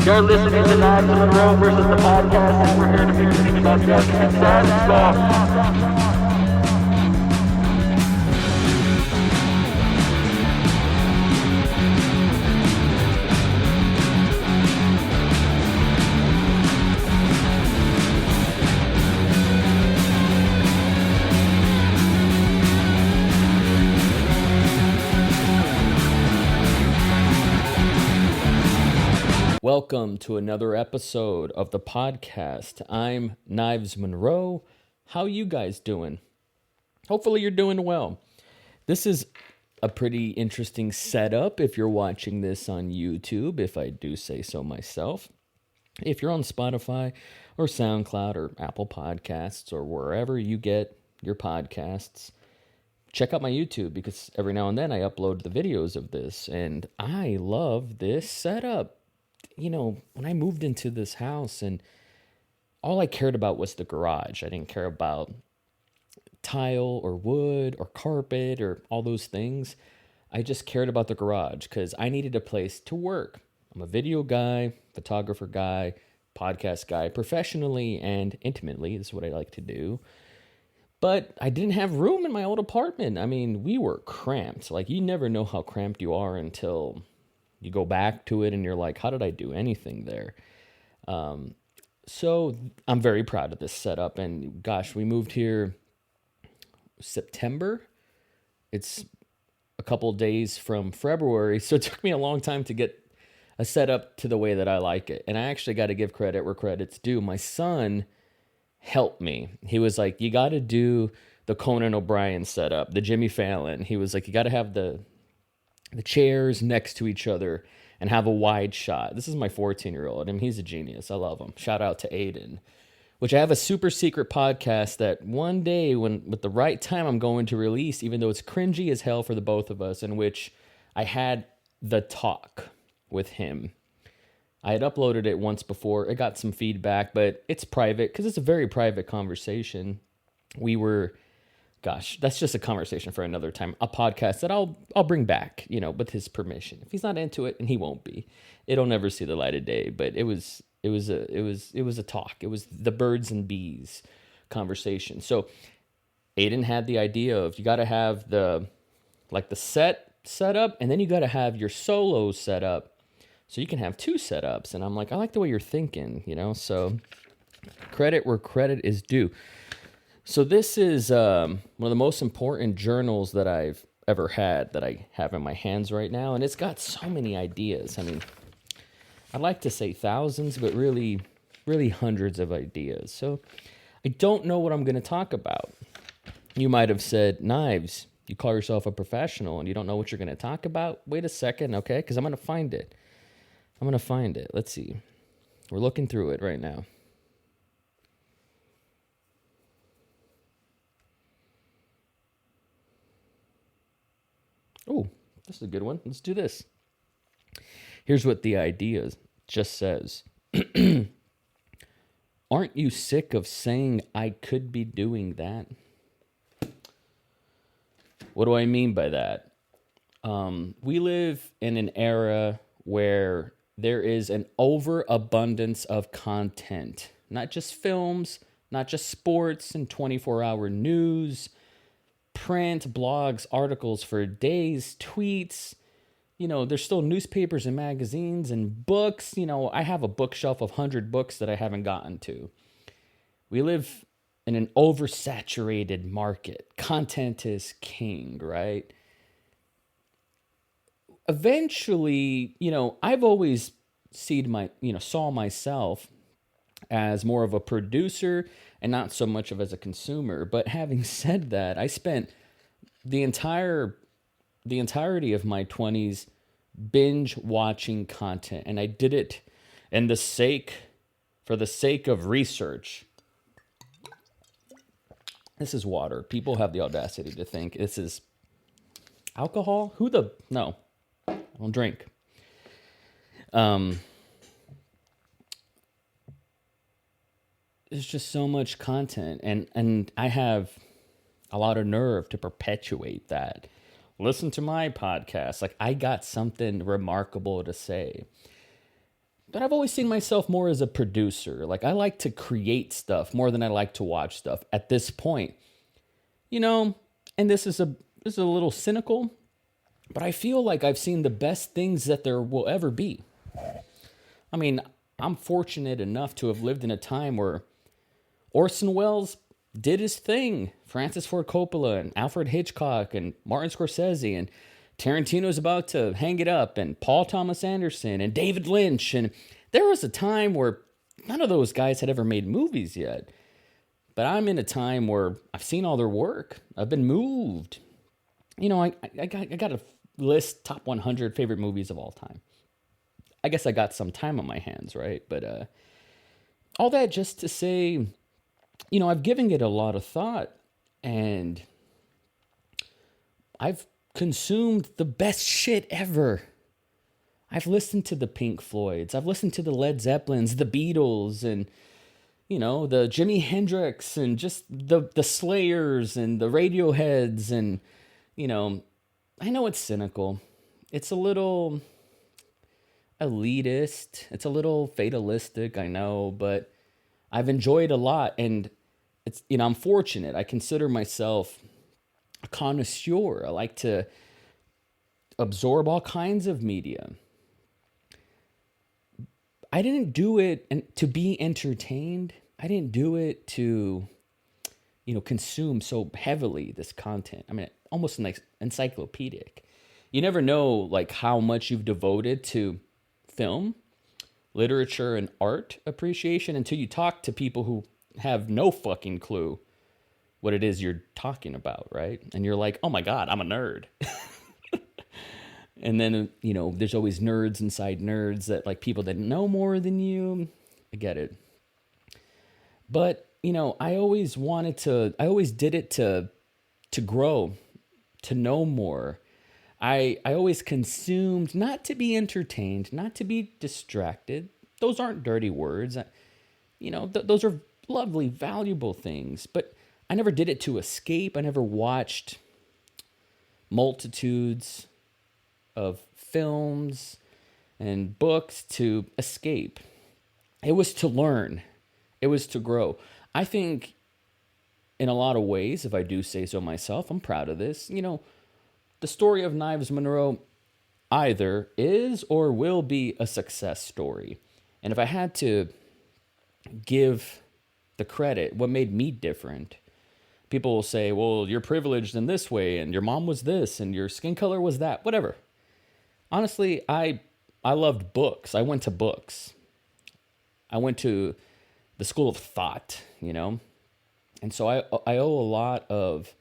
You're listening to Monroe versus the podcast, and we're here to be speaking about guns and stuff. Welcome to another episode of the podcast. I'm Knives Monroe. How you guys doing? Hopefully you're doing well. This is a pretty interesting setup if you're watching this on YouTube, if I do say so myself. If you're on Spotify or SoundCloud or Apple Podcasts or wherever you get your podcasts, check out my YouTube because every now and then I upload the videos of this, and I love this setup. You know, when I moved into this house and all I cared about was the garage. I didn't care about tile or wood or carpet or all those things. I just cared about the garage because I needed a place to work. I'm a video guy, photographer guy, podcast guy, professionally and intimately. This is what I like to do. But I didn't have room in my old apartment. I mean, we were cramped. Like, you never know how cramped you are until you go back to it and you're like, how did I do anything there? So I'm very proud of this setup. And gosh, we moved here September. It's a couple days from February. So it took me a long time to get a setup to the way that I like it. And I actually got to give credit where credit's due. My son helped me. He was like, you got to do the Conan O'Brien setup, the Jimmy Fallon. He was like, you got to have the chairs next to each other and have a wide shot. This is my 14-year-old. I mean, he's a genius. I love him. Shout out to Aiden, which I have a super secret podcast that one day when with the right time I'm going to release, even though it's cringy as hell for the both of us, in which I had the talk with him. I had uploaded it once before. It got some feedback, but it's private because it's a very private conversation. Gosh, that's just a conversation for another time. A podcast that I'll bring back, you know, with his permission. If he's not into it, and he won't be, it'll never see the light of day. But it was a talk. It was the birds and bees conversation. So Aiden had the idea of you got to have the set up, and then you got to have your solo set up, so you can have two setups. And I'm like, I like the way you're thinking, you know. So credit where credit is due. So this is one of the most important journals that I've ever had that I have in my hands right now. And it's got so many ideas. I mean, I'd like to say thousands, but really, really hundreds of ideas. So I don't know what I'm going to talk about. You might have said, Knives, you call yourself a professional and you don't know what you're going to talk about? Wait a second, okay? Because I'm going to find it. Let's see. We're looking through it right now. Oh, this is a good one. Let's do this. Here's what the idea just says. Aren't you sick of saying I could be doing that? What do I mean by that? We live in an era where there is an overabundance of content, not just films, not just sports and 24-hour news, print, blogs, articles for days, tweets. You know, there's still newspapers and magazines and books. You know, I have a bookshelf of 100 books that I haven't gotten to. We live in an oversaturated market. Content is king, right? Eventually, you know, I've always saw myself as more of a producer and not so much of as a consumer. But having said that, I spent the entirety of my 20s binge watching content, and I did it for the sake of research. This is water. People have the audacity to think this is alcohol. No, I don't drink. There's just so much content, and I have a lot of nerve to perpetuate that. Listen to my podcast. Like, I got something remarkable to say. But I've always seen myself more as a producer. Like, I like to create stuff more than I like to watch stuff at this point. You know, and this is a little cynical, but I feel like I've seen the best things that there will ever be. I mean, I'm fortunate enough to have lived in a time where Orson Welles did his thing. Francis Ford Coppola and Alfred Hitchcock and Martin Scorsese and Tarantino's about to hang it up, and Paul Thomas Anderson and David Lynch. And there was a time where none of those guys had ever made movies yet. But I'm in a time where I've seen all their work. I've been moved. You know, I got a list top 100 favorite movies of all time. I guess I got some time on my hands, right? But all that just to say, you know, I've given it a lot of thought, and I've consumed the best shit ever. I've listened to the Pink Floyds. I've listened to the Led Zeppelins, the Beatles, and, you know, the Jimi Hendrix, and just the Slayers and the Radioheads. And, you know, I know it's cynical. It's a little elitist. It's a little fatalistic, I know, but I've enjoyed a lot. And it's, you know, I'm fortunate. I consider myself a connoisseur. I like to absorb all kinds of media. I didn't do it to be entertained. I didn't do it to, you know, consume so heavily this content. I mean, almost like encyclopedic. You never know, like, how much you've devoted to film, literature, and art appreciation until you talk to people who have no fucking clue what it is you're talking about, right? And you're like, oh my God, I'm a nerd. And then, you know, there's always nerds inside nerds that, like, people that know more than you. I get it. But, you know, I always did it to grow, to know more. I always consumed, not to be entertained, not to be distracted. Those aren't dirty words. You know, those are lovely, valuable things. But I never did it to escape. I never watched multitudes of films and books to escape. It was to learn. It was to grow. I think in a lot of ways, if I do say so myself, I'm proud of this. You know, the story of Knives Monroe either is or will be a success story. And if I had to give the credit, what made me different, people will say, well, you're privileged in this way, and your mom was this, and your skin color was that, whatever. Honestly, I loved books. I went to books. I went to the school of thought, you know? And so I owe a lot of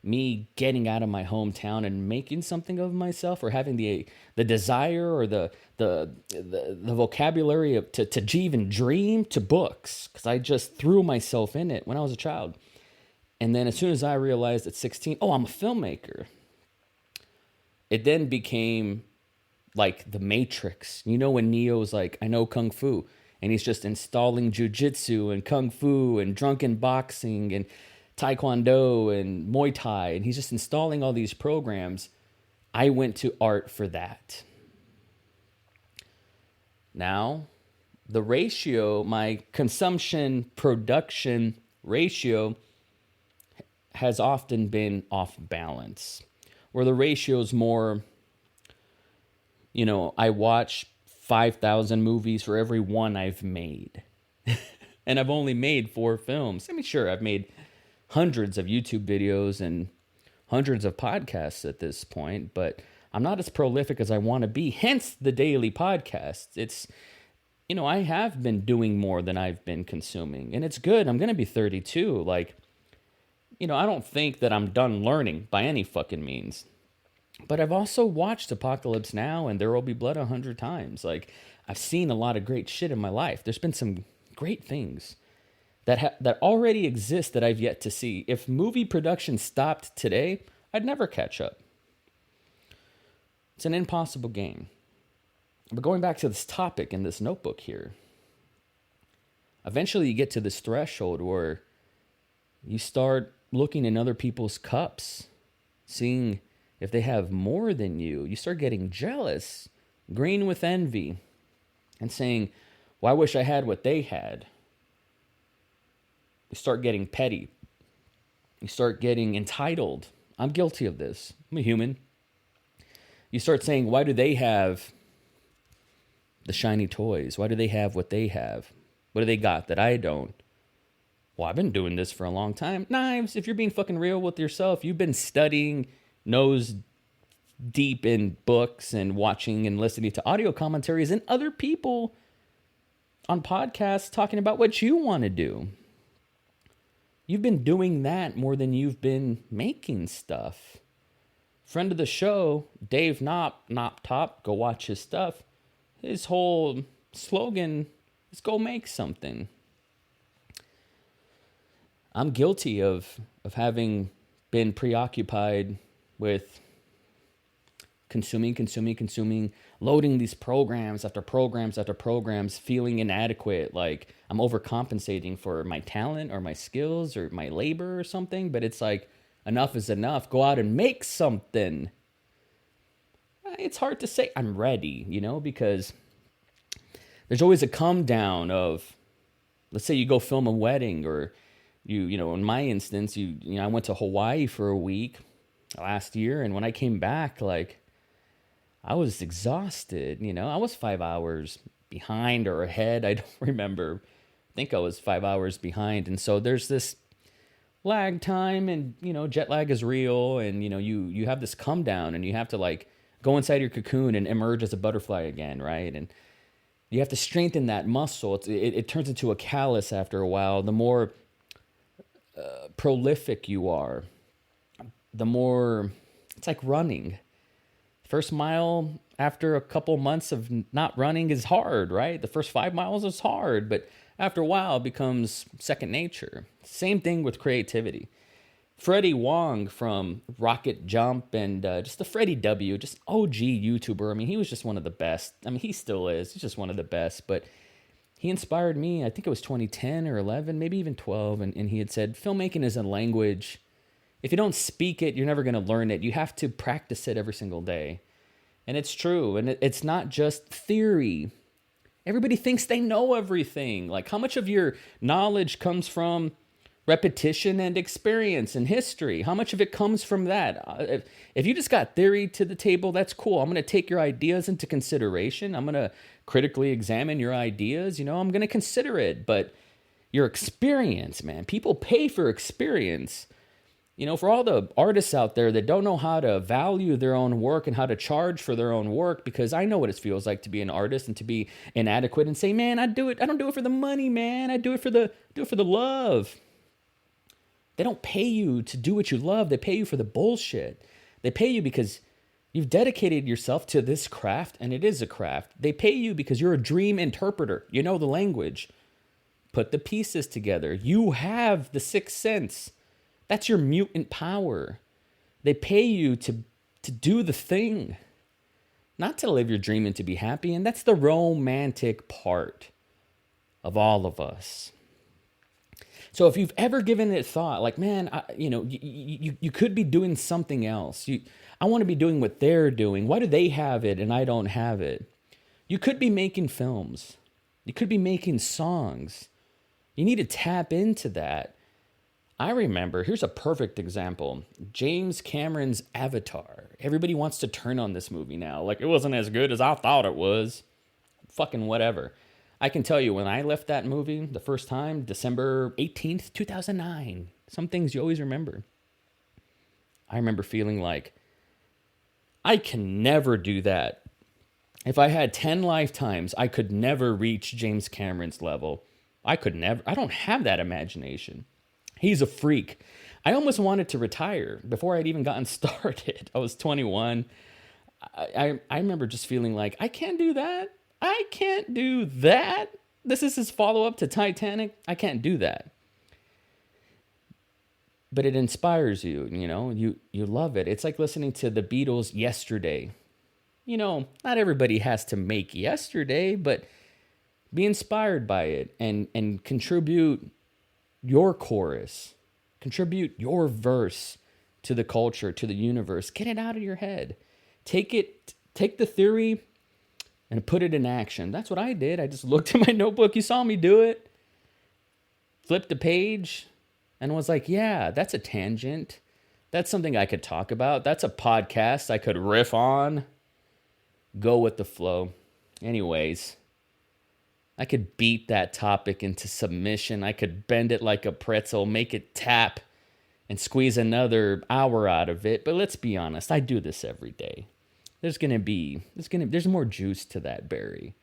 me getting out of my hometown and making something of myself, or having the desire or the vocabulary to even dream, to books, because I just threw myself in it when I was a child. And then as soon as I realized at 16, oh, I'm a filmmaker, it then became like the Matrix. You know, when Neo's like, I know Kung Fu, and he's just installing jujitsu and Kung Fu and drunken boxing and Taekwondo and Muay Thai, and he's just installing all these programs. I went to art for that. Now, the ratio, my consumption production ratio, has often been off balance, where the ratio is more, you know, I watch 5,000 movies for every one I've made. And I've only made 4 films. I mean, sure, I've made hundreds of YouTube videos and hundreds of podcasts at this point, but I'm not as prolific as I want to be. Hence the daily podcast. It's, you know, I have been doing more than I've been consuming, and it's good. I'm going to be 32. Like, you know, I don't think that I'm done learning by any fucking means. But I've also watched Apocalypse Now and There Will Be Blood 100 times. Like, I've seen a lot of great shit in my life. There's been some great things that already exist that I've yet to see. If movie production stopped today, I'd never catch up. It's an impossible game. But going back to this topic in this notebook here, eventually you get to this threshold where you start looking in other people's cups, seeing if they have more than you. You start getting jealous, green with envy. and saying, well, I wish I had what they had. You start getting petty. You start getting entitled. I'm guilty of this. I'm a human. You start saying, why do they have the shiny toys? Why do they have what they have? What do they got that I don't? Well, I've been doing this for a long time. Knives, if you're being fucking real with yourself, you've been studying nose deep in books and watching and listening to audio commentaries and other people on podcasts talking about what you want to do. You've been doing that more than you've been making stuff. Friend of the show, Dave Knopp Top, go watch his stuff. His whole slogan is go make something. I'm guilty of having been preoccupied with consuming, loading these programs after programs, feeling inadequate, like I'm overcompensating for my talent or my skills or my labor or something. But it's like, enough is enough. Go out and make something. It's hard to say I'm ready, because there's always a come down of, let's say you go film a wedding, or in my instance, I went to Hawaii for a week last year. And when I came back, like, I was exhausted, I was 5 hours behind or ahead. I don't remember. I think I was 5 hours behind. And so there's this lag time, and, jet lag is real. And, you have this come down, and you have to like go inside your cocoon and emerge as a butterfly again. Right. And you have to strengthen that muscle. It turns into a callus after a while. The more prolific you are, the more it's like running. First mile after a couple months of not running is hard, right? The first 5 miles is hard, but after a while it becomes second nature. Same thing with creativity. Freddie Wong from Rocket Jump and just the Freddie W, just OG YouTuber. I mean, he was just one of the best. I mean, he still is. He's just one of the best, but he inspired me. I think it was 2010 or 11, maybe even 12. And he had said, filmmaking is a language. If you don't speak it, you're never going to learn it. You have to practice it every single day. And it's true. And it's not just theory. Everybody thinks they know everything. Like, how much of your knowledge comes from repetition and experience and history? How much of it comes from that? If you just got theory to the table, that's cool. I'm going to take your ideas into consideration. I'm going to critically examine your ideas. I'm going to consider it. But your experience, man, people pay for experience. For all the artists out there that don't know how to value their own work and how to charge for their own work, because I know what it feels like to be an artist and to be inadequate and say, man, I don't do it for the money, man. I do it for the love. They don't pay you to do what you love. They pay you for the bullshit. They pay you because you've dedicated yourself to this craft, and it is a craft. They pay you because you're a dream interpreter. You know the language. Put the pieces together. You have the sixth sense. That's your mutant power. They pay you to do the thing, not to live your dream and to be happy. And that's the romantic part of all of us. So if you've ever given it thought, like, man, you could be doing something else. I want to be doing what they're doing. Why do they have it and I don't have it? You could be making films. You could be making songs. You need to tap into that. I remember, here's a perfect example, James Cameron's Avatar. Everybody wants to turn on this movie now. Like, it wasn't as good as I thought it was. Fucking whatever. I can tell you, when I left that movie the first time, December 18th, 2009, some things you always remember. I remember feeling like, I can never do that. If I had 10 lifetimes, I could never reach James Cameron's level. I don't have that imagination. He's a freak. I almost wanted to retire before I'd even gotten started. I was 21. I remember just feeling like, I can't do that. I can't do that. This is his follow-up to Titanic. I can't do that. But it inspires you, you love it. It's like listening to the Beatles Yesterday. Not everybody has to make Yesterday, but be inspired by it and contribute your chorus, contribute your verse to the culture, to the universe. Get it out of your head. Take the theory, and put it in action. That's what I did. I just looked at my notebook. You saw me do it. Flipped the page and was like, yeah, that's a tangent. That's something I could talk about. That's a podcast I could riff on. Go with the flow. Anyways, I could beat that topic into submission. I could bend it like a pretzel, make it tap, and squeeze another hour out of it. But let's be honest, I do this every day. There's more juice to that berry.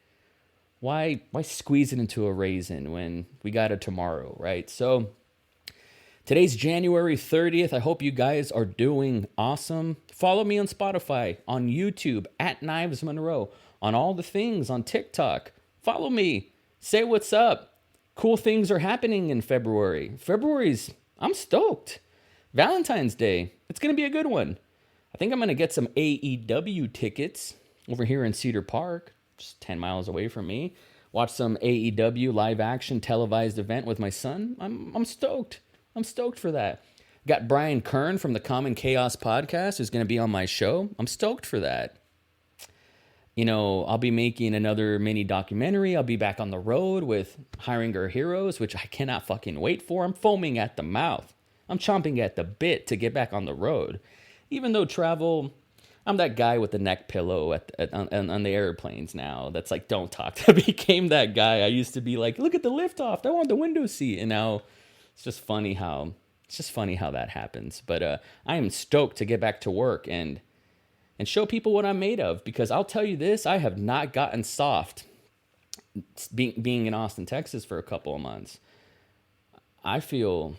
Why squeeze it into a raisin when we got a tomorrow, right? So today's January 30th. I hope you guys are doing awesome. Follow me on Spotify, on YouTube, at Knives Monroe, on all the things, on TikTok. Follow me. Say what's up. Cool things are happening in February. I'm stoked. Valentine's Day. It's going to be a good one. I think I'm going to get some AEW tickets over here in Cedar Park, just 10 miles away from me. Watch some AEW live action televised event with my son. I'm stoked. I'm stoked for that. Got Brian Kern from the Common Chaos podcast who's going to be on my show. I'm stoked for that. I'll be making another mini documentary. I'll be back on the road with Hiring Our Heroes, which I cannot fucking wait for. I'm foaming at the mouth. I'm chomping at the bit to get back on the road. Even though travel, I'm that guy with the neck pillow on the airplanes now. That's like, don't talk. I became that guy. I used to be like, look at the liftoff. I want the window seat. And now it's just funny how that happens. But I am stoked to get back to work and show people what I'm made of, because I'll tell you this, I have not gotten soft being in Austin, Texas for a couple of months. I feel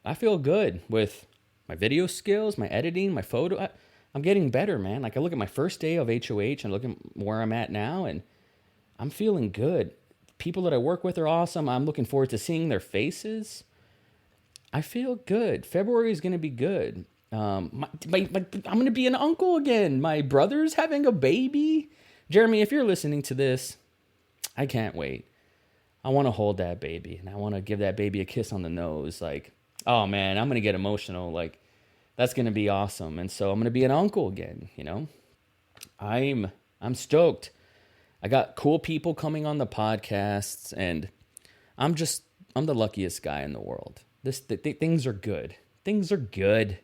good with my video skills, my editing, my photo. I'm getting better, man. Like I look at my first day of HOH and look at where I'm at now, and I'm feeling good. People that I work with are awesome. I'm looking forward to seeing their faces. I feel good. February is going to be good. I'm going to be an uncle again. My brother's having a baby. Jeremy, if you're listening to this, I can't wait. I want to hold that baby, and I want to give that baby a kiss on the nose. Like, oh man, I'm going to get emotional. Like, that's going to be awesome. And so I'm going to be an uncle again, I'm stoked. I got cool people coming on the podcasts, and I'm the luckiest guy in the world. Things are good. Things are good.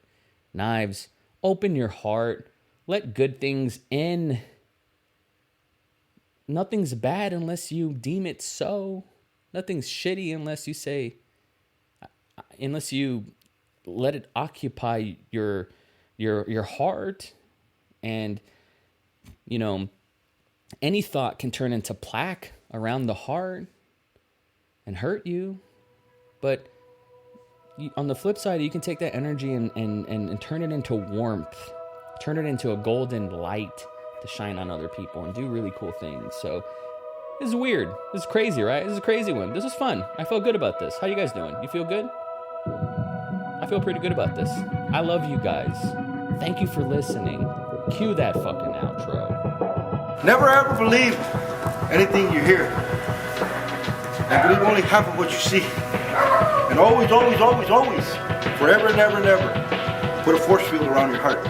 Knives, open your heart. Let good things in. Nothing's bad unless you deem it so. Nothing's shitty unless you let it occupy your heart. And, any thought can turn into plaque around the heart and hurt you. But on the flip side, you can take that energy and turn it into warmth, turn it into a golden light to shine on other people and do really cool things. So this is weird. This is crazy, right? This is a crazy one. This is fun. I feel good about this. How you guys doing? You feel good? I feel pretty good about this. I love you guys. Thank you for listening. Cue that fucking outro. Never ever believe anything you hear. And believe only half of what you see. And always, always, always, always, forever and ever and ever, put a force field around your heart.